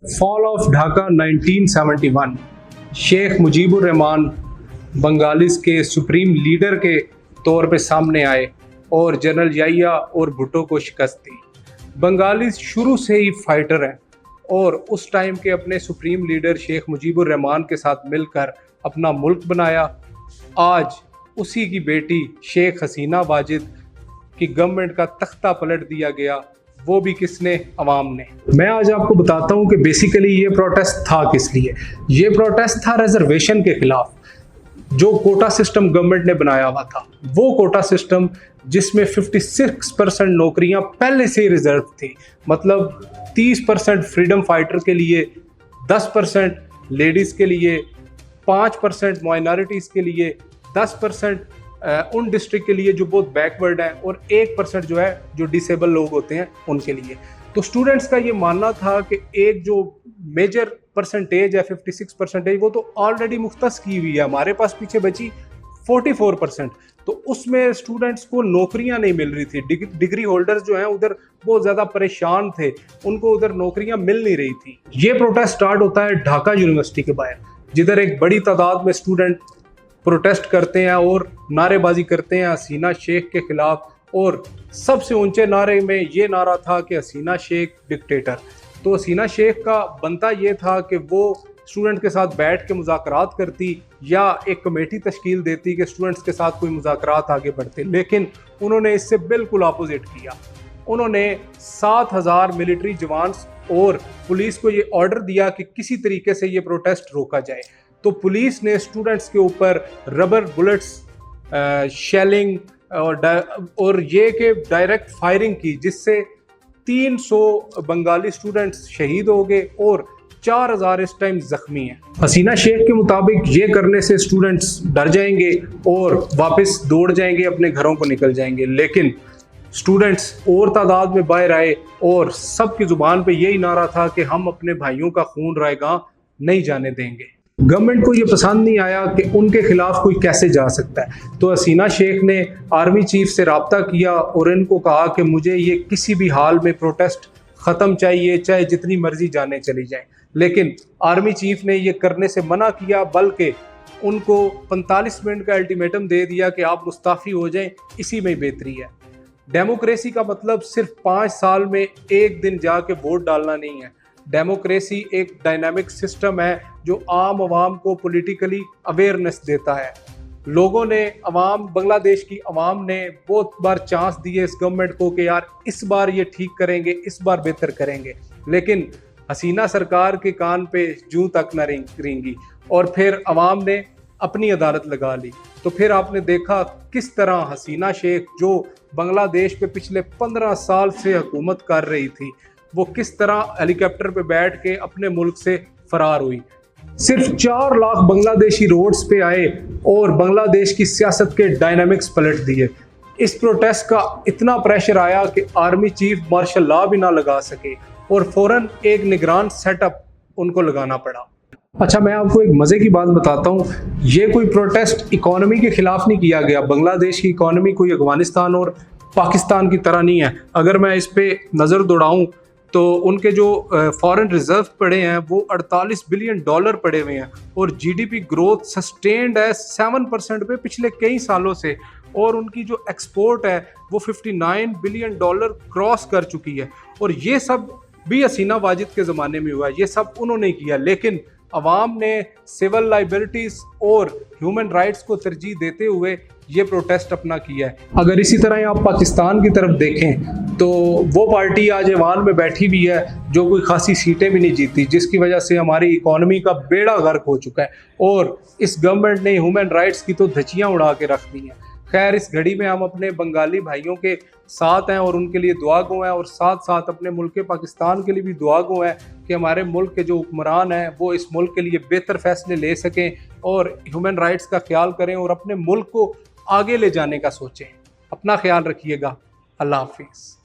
Fall of Dhaka 1971। Sheikh Mujibur Rahman Bengalis के supreme leader के तौर पे सामने आए और जनरल याहिया और भुट्टो को शिकस्त दी। बंगालीज शुरू से ही फाइटर हैं और उस टाइम के अपने सुप्रीम लीडर शेख मुजीबुर रहमान के साथ मिलकर अपना मुल्क बनाया। आज उसी की बेटी शेख हसीना वाजिद की गवर्नमेंट का तख्ता पलट दिया गया, वो भी किसने? अवाम ने। मैं आज आपको बताता हूँ कि बेसिकली ये प्रोटेस्ट था किस लिए। ये प्रोटेस्ट था रिजर्वेशन के खिलाफ, जो कोटा सिस्टम गवर्नमेंट ने बनाया हुआ था। वो कोटा सिस्टम जिसमें 56% नौकरियां पहले से ही रिजर्व थी, मतलब 30% फ्रीडम फाइटर के लिए, 10% लेडीज़ के लिए, 5% माइनॉरिटीज़ के लिए, 10% उन डिस्ट्रिक्ट के लिए जो बहुत बैकवर्ड हैं, और 1% जो है जो डिसेबल लोग होते हैं उनके लिए। तो स्टूडेंट्स का ये मानना था कि एक जो मेजर परसेंटेज है 56%, वो तो ऑलरेडी मुख्तस की हुई है, हमारे पास पीछे बची 44%। तो उसमें स्टूडेंट्स को नौकरियां नहीं मिल रही थी। डिग्री होल्डर्स जो हैं उधर बहुत ज़्यादा परेशान थे, उनको उधर नौकरियां मिल नहीं रही थी। ये प्रोटेस्ट स्टार्ट होता है ढाका यूनिवर्सिटी के बाहर, जिधर एक बड़ी तादाद में स्टूडेंट प्रोटेस्ट करते हैं और नारेबाजी करते हैं हसीना शेख के खिलाफ। और सबसे ऊंचे नारे में ये नारा था कि हसीना शेख डिक्टेटर। तो हसीना शेख का बनता ये था कि वो स्टूडेंट के साथ बैठ के मुज़ाकरात करती या एक कमेटी तश्कील देती कि स्टूडेंट्स के साथ कोई मुज़ाकरात आगे बढ़ते, लेकिन उन्होंने इससे बिल्कुल अपोजिट किया। उन्होंने 7000 मिलिट्री जवान्स और पुलिस को ये ऑर्डर दिया कि किसी तरीके से ये प्रोटेस्ट रोका जाए। तो पुलिस ने स्टूडेंट्स के ऊपर रबर बुलेट्स, शेलिंग और ये कि डायरेक्ट फायरिंग की, जिससे 300 बंगाली स्टूडेंट्स शहीद हो गए और 4000 इस टाइम जख्मी हैं। हसीना शेख के मुताबिक ये करने से स्टूडेंट्स डर जाएंगे और वापस दौड़ जाएंगे, अपने घरों को निकल जाएंगे। लेकिन स्टूडेंट्स और तादाद में बाहर आए और सबकी ज़ुबान पे यही नारा था कि हम अपने भाइयों का खून रायगां नहीं जाने देंगे। गवर्नमेंट को ये पसंद नहीं आया कि उनके खिलाफ कोई कैसे जा सकता है। तो हसीना शेख ने आर्मी चीफ से रब्ता किया और इनको कहा कि मुझे ये किसी भी हाल में प्रोटेस्ट ख़त्म चाहिए, चाहे जितनी मर्जी जाने चली जाए। लेकिन आर्मी चीफ ने ये करने से मना किया, बल्कि उनको 45 मिनट का अल्टीमेटम दे दिया कि आप मुस्ताफ़ी हो जाएं, इसी में बेहतरी है। डेमोक्रेसी का मतलब सिर्फ 5 साल में एक दिन जाके वोट डालना नहीं है। डेमोक्रेसी एक डायनामिक सिस्टम है जो आम आवाम को पॉलिटिकली अवेयरनेस देता है। लोगों ने, बांग्लादेश की आवाम ने बहुत बार चांस दिए इस गवर्नमेंट को कि यार इस बार ये ठीक करेंगे, इस बार बेहतर करेंगे, लेकिन हसीना सरकार के कान पे जूं तक न रेंगी और फिर आवाम ने अपनी अदालत लगा ली। तो फिर आपने देखा किस तरह हसीना शेख, जो बांग्लादेश पे पिछले 15 साल से हुकूमत कर रही थी, वो किस तरह हेलीकॉप्टर पे बैठ के अपने मुल्क से फरार हुई। सिर्फ 4 लाख बांग्लादेशी रोड्स पे आए और बांग्लादेश की सियासत के डायनामिक्स पलट दिए। इस प्रोटेस्ट का इतना प्रेशर आया कि आर्मी चीफ मार्शल लॉ भी ना लगा सके और फौरन एक निगरान सेटअप उनको लगाना पड़ा। अच्छा, मैं आपको एक मज़े की बात बताता हूँ। ये कोई प्रोटेस्ट इकोनॉमी के खिलाफ नहीं किया गया। बांग्लादेश की इकोनॉमी कोई अफगानिस्तान और पाकिस्तान की तरह नहीं है। अगर मैं इस पे नज़र दौड़ाऊँ तो उनके जो फॉरेन रिजर्व पड़े हैं वो $48 बिलियन पड़े हुए हैं और जीडीपी ग्रोथ सस्टेन्ड है 7% पे पिछले कई सालों से, और उनकी जो एक्सपोर्ट है वो $59 बिलियन क्रॉस कर चुकी है। और ये सब भी हसीना वाजिद के ज़माने में हुआ, ये सब उन्होंने किया। लेकिन अवाम ने सिविल लाइबिलिटीज़ और ह्यूमन राइट्स को तरजीह देते हुए ये प्रोटेस्ट अपना किया है। अगर इसी तरह आप पाकिस्तान की तरफ देखें तो वो पार्टी आज ऐवान में बैठी भी है जो कोई खासी सीटें भी नहीं जीती, जिसकी वजह से हमारी इकॉनमी का बेड़ा गर्क हो चुका है और इस गवर्नमेंट ने ह्यूमन राइट्स की तो धज्जियाँ उड़ा के रख दी हैं। खैर, इस घड़ी में हम अपने बंगाली भाइयों के साथ हैं और उनके लिए दुआ गो हैं, और साथ साथ अपने मुल्क पाकिस्तान के लिए भी दुआ गो हैं कि हमारे मुल्क के जो हुक्मरान हैं वो इस मुल्क के लिए बेहतर फैसले ले सकें और ह्यूमन राइट्स का ख्याल करें और अपने मुल्क को आगे ले जाने का सोचें। अपना ख्याल रखिएगा। अल्लाह हाफिज़।